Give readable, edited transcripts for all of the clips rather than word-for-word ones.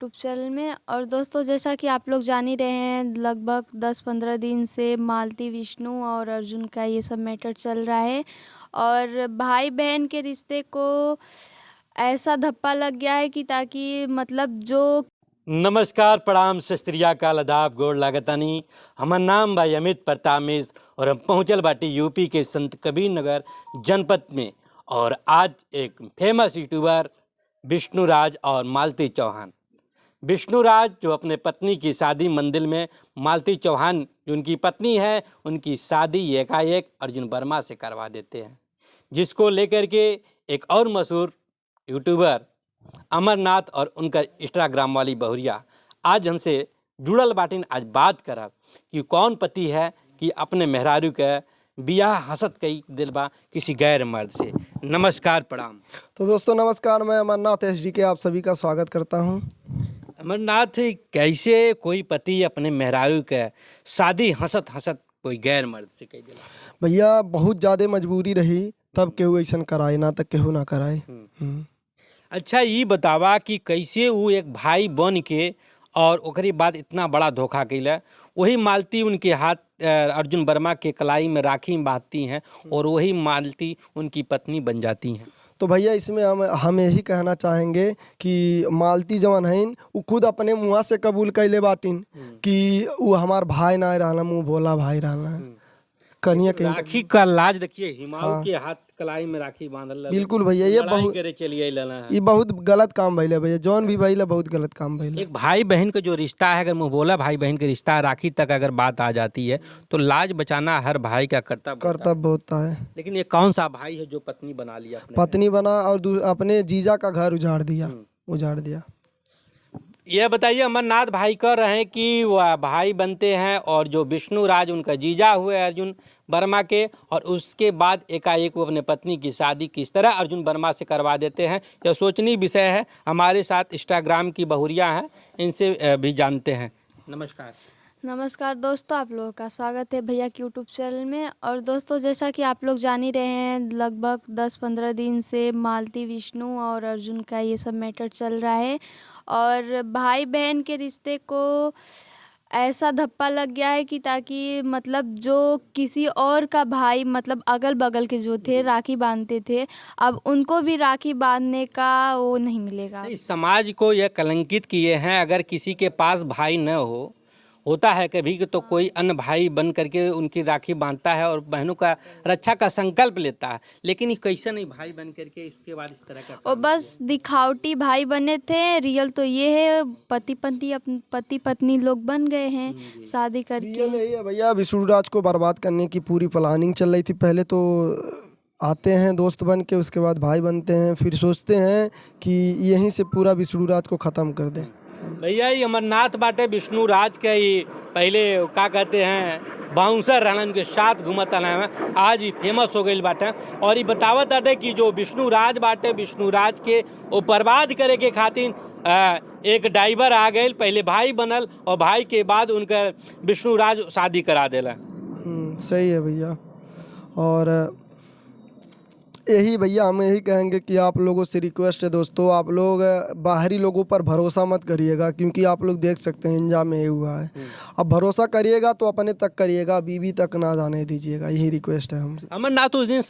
YouTube channel में। और दोस्तों, जैसा कि आप लोग जान ही रहे हैं, लगभग 10-15 दिन से मालती, विष्णु और अर्जुन का ये सब मैटर चल रहा है। और भाई बहन के रिश्ते को ऐसा धप्पा लग गया है कि ताकि मतलब जो नमस्कार, प्रणाम, सत श्री अकाल, आदाब, गोड़ लागतानी। हमार नाम भाई अमित प्रताप मिश्र और हम पहुँचल बाटी यूपी के संत कबीर नगर जनपद में। और आज एक फेमस यूट्यूबर विष्णुराज और मालती चौहान। विष्णुराज जो अपने पत्नी की शादी मंदिर में, मालती चौहान जो उनकी पत्नी है, उनकी शादी एकाएक अर्जुन वर्मा से करवा देते हैं, जिसको लेकर के एक और मशहूर यूट्यूबर अमरनाथ और उनका इंस्टाग्राम वाली बहुरिया आज हमसे जुड़ल बाटिन। आज बात करब कि कौन पति है कि अपने मेहरारू के बियाह हसत कई दिल बा किसी गैर मर्द से। नमस्कार, प्रणाम। तो दोस्तों नमस्कार, मैं अमरनाथ एचडी के आप सभी का स्वागत करता हूं। अमरनाथ, कैसे कोई पति अपने मेहरारू के शादी हसत हसत कोई गैर मर्द से कई दिला? भैया बहुत ज़्यादा मजबूरी रही तब केहू ऐसा कराए, ना तक केहू ना कराए। अच्छा, ये बतावा कि कैसे वो एक भाई बन के और ओकरी बाद इतना बड़ा धोखा कैला। वही मालती उनके हाथ अर्जुन वर्मा के कलाई में राखी बांधती हैं और वही मालती उनकी पत्नी बन जाती हैं। तो भैया इसमें हम यही कहना चाहेंगे कि मालती जवन हईन वो खुद अपने मुँह से कबूल कैले बाटिन कि वो हमार भाई ना रहना, मुँह भोला भाई रहना। कनिया के राखी का लाज देखिए, हिमाऊ के हाथ कलाई में राखी बांधल। बिल्कुल भैया, ये बहुत करे चलिए लेना है। ये बहुत गलत काम भइले भैया, जौन भी भइले बहुत गलत काम भइले। एक भाई बहन का जो रिश्ता है, अगर मुँह बोला भाई बहन का रिश्ता राखी तक अगर बात आ जाती है तो लाज बचाना हर भाई का कर्तव्य होता है। लेकिन ये कौन सा भाई है जो पत्नी बना लिया, पत्नी बना और अपने जीजा का घर उजाड़ दिया। यह बताइए, अमरनाथ भाई कह रहे हैं कि वह भाई बनते हैं और जो विष्णुराज उनका जीजा हुए अर्जुन वर्मा के, और उसके बाद एकाएक वो अपने पत्नी की शादी किस तरह अर्जुन वर्मा से करवा देते हैं। यह सोचनीय विषय है। हमारे साथ इंस्टाग्राम की बहुरिया हैं, इनसे भी जानते हैं। नमस्कार। नमस्कार दोस्तों, आप लोगों का स्वागत है भैया के यूट्यूब चैनल में। और दोस्तों, जैसा कि आप लोग जान ही रहे हैं, लगभग 10-15 दिन से मालती, विष्णु और अर्जुन का ये सब मैटर चल रहा है। और भाई बहन के रिश्ते को ऐसा धप्पा लग गया है कि ताकि मतलब जो किसी और का भाई, मतलब अगल बगल के जो थे राखी बांधते थे, अब उनको भी राखी बांधने का वो नहीं मिलेगा। समाज को यह कलंकित किए हैं। अगर किसी के पास भाई न होता है कभी कि तो कोई अन्य भाई बन करके उनकी राखी बांधता है और बहनों का रक्षा का संकल्प लेता है। लेकिन कैसे नहीं भाई बन करके इसके बाद इस तरह का और बस दिखावटी भाई बने थे। रियल तो ये है, पति पत्नी लोग बन गए हैं शादी करके। यही है भैया, विष्णुराज को बर्बाद करने की पूरी प्लानिंग चल रही थी। पहले तो आते हैं दोस्त बन के, उसके बाद भाई बनते हैं, फिर सोचते हैं कि यहीं से पूरा विष्णुराज को ख़त्म कर दें। भैया ये अमरनाथ बाटे विष्णुराज के ही पहले क्या कहते हैं बाउंसर रहन के साथ घूमत है, आज ही फेमस हो गई बाटे। और ये बतावत बाटे कि जो विष्णुराज बाटे, विष्णुराज के वो बर्बाद करे के खातिर एक ड्राइवर आ गए, पहले भाई बनल और भाई के बाद उनका विष्णुराज शादी करा देला। सही है भैया। और यही भैया हम यही कहेंगे कि आप लोगों से रिक्वेस्ट है दोस्तों, आप लोग बाहरी लोगों पर भरोसा मत करिएगा, क्योंकि आप लोग देख सकते हैं इंजाम यही हुआ है। अब भरोसा करिएगा तो अपने तक करिएगा, बीवी तक ना जाने दीजिएगा। यही रिक्वेस्ट है हमसे। अमरनाथ, उस दिन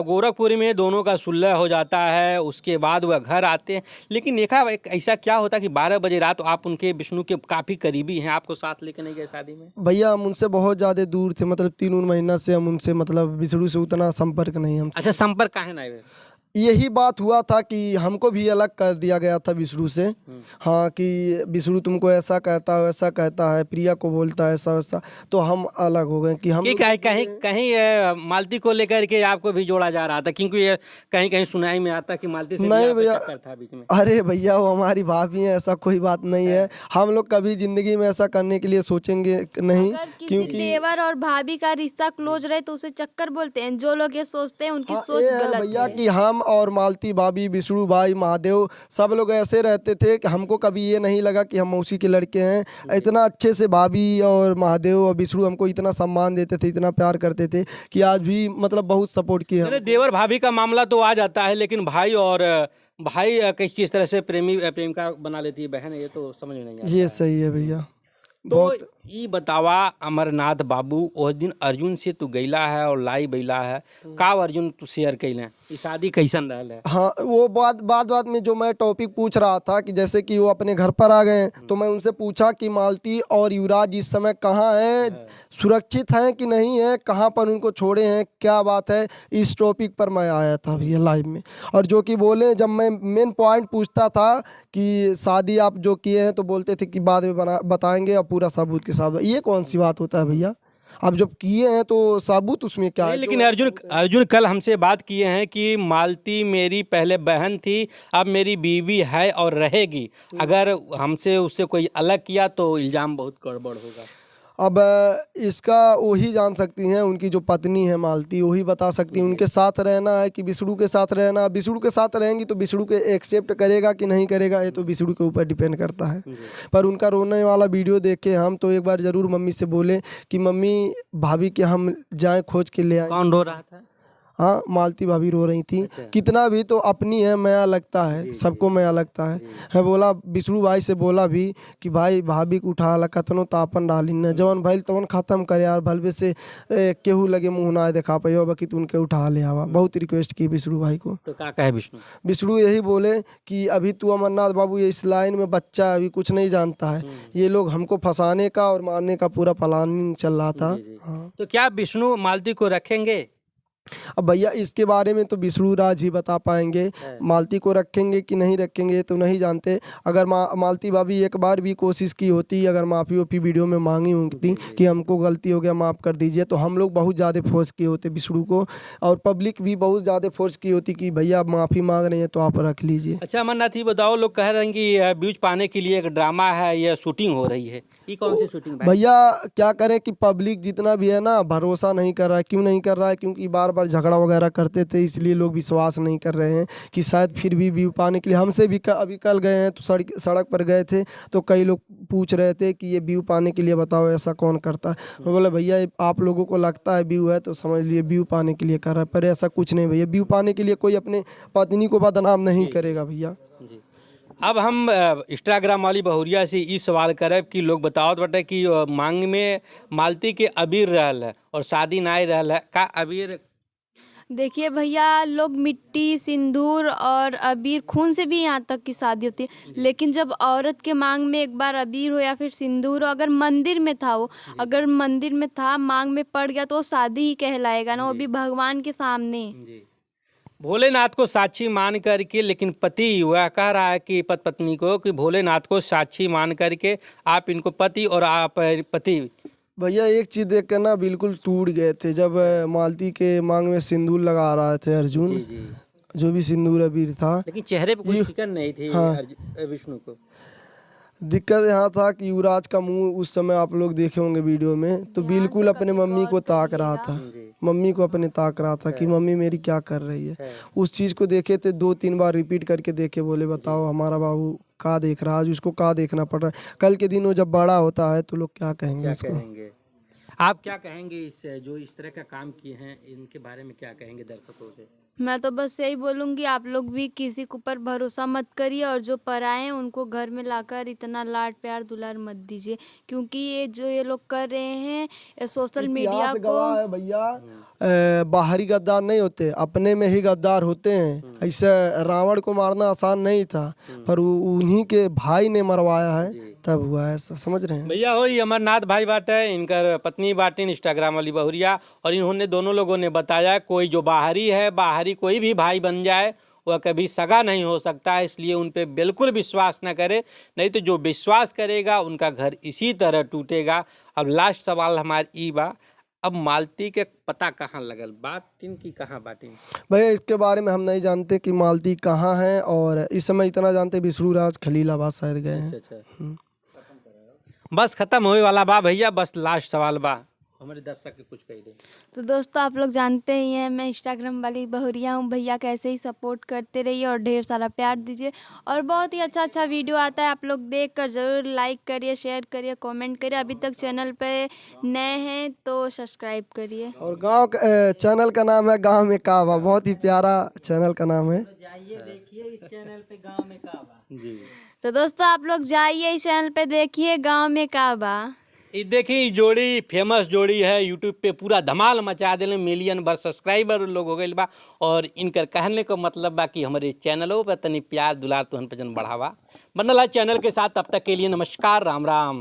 गोरखपुर में दोनों का सुलह हो जाता है, उसके बाद वह घर आते हैं। लेकिन देखा ऐसा क्या होता है कि 12 बजे रात आप उनके विष्णु के काफ़ी करीबी हैं, आपको साथ लेके नहीं गए शादी में? भैया हम उनसे बहुत ज़्यादा दूर थे, मतलब 3 महीना से हम उनसे, मतलब विष्णु से उतना संपर्क नहीं हमसे। अच्छा, संपर्क काहे ना है? यही बात हुआ था कि हमको भी अलग कर दिया गया था विष्णु से। हाँ, कि विष्णु तुमको ऐसा कहता है, वैसा कहता है, प्रिया को बोलता है ऐसा वैसा, तो हम अलग हो गए कि हम कहीं मालती को लेकर के आपको भी जोड़ा जा रहा था, क्योंकि ये कहीं कहीं सुनाई में आता कि मालती से नहीं भैया, था बीच में। अरे भैया वो हमारी भाभी है, ऐसा कोई बात नहीं है। हम लोग कभी जिंदगी में ऐसा करने के लिए सोचेंगे नहीं, क्योंकि देवर और भाभी का रिश्ता क्लोज रहे तो उसे चक्कर बोलते हैं। जो लोग ये सोचते हैं उनकी सोच गलत है भैया कि हम और मालती भाभी, विष्णु भाई, महादेव सब लोग ऐसे रहते थे कि हमको कभी ये नहीं लगा कि हम मौसी के लड़के हैं। इतना अच्छे से भाभी और महादेव और विष्णु हमको इतना सम्मान देते थे, इतना प्यार करते थे कि आज भी मतलब बहुत सपोर्ट किए। देवर भाभी का मामला तो आ जाता है, लेकिन भाई और भाई किस तरह से प्रेमिका बना लेती है बहन, ये तो समझ में नहीं आता। ये सही है भैया। तो ई बतावा अमरनाथ बाबू, उस दिन अर्जुन से तू गईला है और लाई बैला है का अर्जुन तू शेयर कैले, ई शादी कैसन रहल है? हाँ, वो बात में जो मैं टॉपिक पूछ रहा था कि जैसे कि वो अपने घर पर आ गए, तो मैं उनसे पूछा कि मालती और युवराज इस समय कहाँ हैं, सुरक्षित हैं कि नहीं है, कहाँ पर उनको छोड़े हैं, क्या बात है, इस टॉपिक पर मैं आया था भैया लाइव में। और जो कि बोले, जब मैं मेन पॉइंट पूछता था कि शादी आप जो किए हैं, तो बोलते थे कि बाद में बताएंगे और पूरा सबूत के साथ। ये कौन सी बात होता है भैया? आप जब किए हैं तो सबूत उसमें क्या है? लेकिन अर्जुन कल हमसे बात किए हैं कि मालती मेरी पहले बहन थी, अब मेरी बीवी है और रहेगी, अगर हमसे उससे कोई अलग किया तो इल्ज़ाम बहुत गड़बड़ होगा। अब इसका वही जान सकती हैं, उनकी जो पत्नी है मालती, वही बता सकती हैं। उनके साथ रहना है कि विष्णु के साथ रहना, विष्णु के साथ रहेंगी तो विष्णु के एक्सेप्ट करेगा कि नहीं करेगा, ये तो विष्णु के ऊपर डिपेंड करता है। पर उनका रोने वाला वीडियो देखे हम तो एक बार ज़रूर मम्मी से बोले कि मम्मी भाभी के हम जाएँ खोज के ले आए। कौन रो रहा था? हाँ, मालती भाभी रो रही थी। अच्छा। कितना भी तो अपनी है, माया लगता है, सबको माया लगता है। मैं बोला, विष्णु भाई से बोला भी कि भाई भाभी को उठा ला, कतनो तापन डाली न जवन भाई तवन खत्म करे यार, भलवे से केहू लगे मुँह ना दिखा पाइयो, बाकी तू उनके उठा ले आवा। बहुत रिक्वेस्ट की विष्णु भाई को। तो क्या कहे विष्णु? विष्णु यही बोले कि अभी तू अमरनाथ बाबू ये इस लाइन में बच्चा है, अभी कुछ नहीं जानता है, ये लोग हमको फंसाने का और मारने का पूरा प्लानिंग चल रहा था। हाँ। तो क्या विष्णु मालती को रखेंगे? अब भैया इसके बारे में तो विष्णु राज ही बता पाएंगे, मालती को रखेंगे कि नहीं रखेंगे तो नहीं जानते। अगर मालती भाभी एक बार भी कोशिश की होती, अगर माफ़ी ओफी वीडियो में मांगी होती कि हमको गलती हो गया माफ़ कर दीजिए, तो हम लोग बहुत ज़्यादा फोर्स किए होते विष्णु को, और पब्लिक भी बहुत ज़्यादा फोर्स की होती कि भैया माफ़ी मांग रहे हैं तो आप रख लीजिए। अच्छा अमरनाथ, ये बताओ, लोग कह रहे हैं कि व्यूज पाने के लिए एक ड्रामा है, यह शूटिंग हो रही है, ये कौन सी शूटिंग भाई? भैया क्या करें कि पब्लिक जितना भी है ना, भरोसा नहीं कर रहा है। क्यों नहीं कर रहा है? क्योंकि बार बार झगड़ा वगैरह करते थे, इसलिए लोग विश्वास नहीं कर रहे हैं कि शायद फिर भी व्यू पाने के लिए। हमसे भी अभी कल गए हैं तो सड़क पर गए थे तो कई लोग पूछ रहे थे कि ये व्यू पाने के लिए बताओ ऐसा कौन करता है। मैं बोला भैया आप लोगों को लगता है व्यू है तो समझ लिए व्यू पाने के लिए कर रहा है, पर ऐसा कुछ नहीं भैया। व्यू पाने के लिए कोई अपने पत्नी को बदनाम नहीं करेगा भैया। अब हम इंस्टाग्राम वाली बहुरिया से ये सवाल करब कि लोग बताओ बटे कि मांग में मालती के अबीर रहल है और शादी नाई रहल है का अबीर? देखिए भैया, लोग मिट्टी, सिंदूर और अबीर, खून से भी यहाँ तक की शादी होती है, लेकिन जब औरत के मांग में एक बार अबीर हो या फिर सिंदूर हो, अगर मंदिर में था, वो अगर मंदिर में था, मांग में पड़ गया तो वो शादी ही कहलाएगा ना, वो भी भगवान के सामने। भोलेनाथ को साक्षी मान करके, लेकिन पति वह कह रहा है कि पत्नी को कि भोलेनाथ को साक्षी मान करके आप इनको पति और आप पति। भैया एक चीज़ देख कर ना बिल्कुल टूट गए थे जब मालती के मांग में सिंदूर लगा रहे थे अर्जुन। जो भी सिंदूर अबीर था, लेकिन चेहरे पे कोई शिकन नहीं थी। हाँ। विष्णु को दिक्कत यहाँ था कि युवराज का मुंह उस समय आप लोग देखे होंगे वीडियो में, तो बिल्कुल अपने मम्मी को ताक रहा था, मम्मी को अपने ताक रहा था कि मम्मी मेरी क्या कर रही है। उस चीज़ को देखे थे, 2-3 बार रिपीट करके देखे, बोले बताओ हमारा बाबू का देख रहा है, आज उसको का देखना पड़ रहा है। कल के दिन वो जब बड़ा होता है तो लोग क्या कहेंगे उसको। आप क्या कहेंगे इस जो इस तरह का काम किए हैं, इनके बारे में क्या कहेंगे दर्शकों से? मैं तो बस यही बोलूँगी, आप लोग भी किसी के ऊपर भरोसा मत करिए, और जो पराए हैं उनको घर में लाकर इतना लाड प्यार दुलार मत दीजिए, क्योंकि ये लोग कर रहे हैं सोशल मीडिया को। है भैया, बाहरी गद्दार नहीं होते, अपने में ही गद्दार होते हैं। ऐसे रावण को मारना आसान नहीं था, पर उन्हीं के भाई ने मरवाया है, तब हुआ ऐसा, समझ रहे हैं भैया। हो अमरनाथ भाई बाटे, इनकर पत्नी बाटे इंस्टाग्राम वाली बहुरिया, और इन्होंने दोनों लोगों ने बताया कोई जो बाहरी है, बाहरी कोई भी भाई बन जाए वह कभी सगा नहीं हो सकता है, इसलिए उन पे बिल्कुल विश्वास न करे, नहीं तो जो विश्वास करेगा उनका घर इसी तरह टूटेगा। अब लास्ट सवाल हमारी ई बा, अब मालती के पता कहाँ लगल, बाटिन की कहाँ बाटिन? भैया इसके बारे में हम नहीं जानते कि मालती कहाँ है, और इस समय इतना जानते विष्णु राज खलीलाबाद शायद गए हैं। अच्छा। बस खत्म होने वाला बा भैया, बस लास्ट सवाल बा, हमारे दर्शक के कुछ कह दें। तो दोस्तों आप लोग जानते ही हैं मैं इंस्टाग्राम वाली बहुरिया हूँ, भैया कैसे ही सपोर्ट करते रहिए और ढेर सारा प्यार दीजिए, और बहुत ही अच्छा वीडियो आता है, आप लोग देख कर ज़रूर लाइक करिए, शेयर करिए, कमेंट करिए। अभी तक चैनल पे नए हैं तो सब्सक्राइब करिए। और चैनल का नाम है गाँव में कावा, बहुत ही प्यारा चैनल का नाम है। जाइए देखिए इस चैनल पे गांव में का बा। जी तो दोस्तों आप लोग जाइए इस चैनल पे, देखिए गांव में का बा। ये देखिए जोड़ी फेमस जोड़ी है, यूट्यूब पे पूरा धमाल मचा दिले, मिलियन बार सब्सक्राइबर लोग हो गए बा। और इनकर कहने का मतलब बा कि हमारे चैनलों पर तनी प्यार दुलार तुहन पे जन बढ़ावा बनल है चैनल के साथ। तब तक के लिए नमस्कार, राम राम।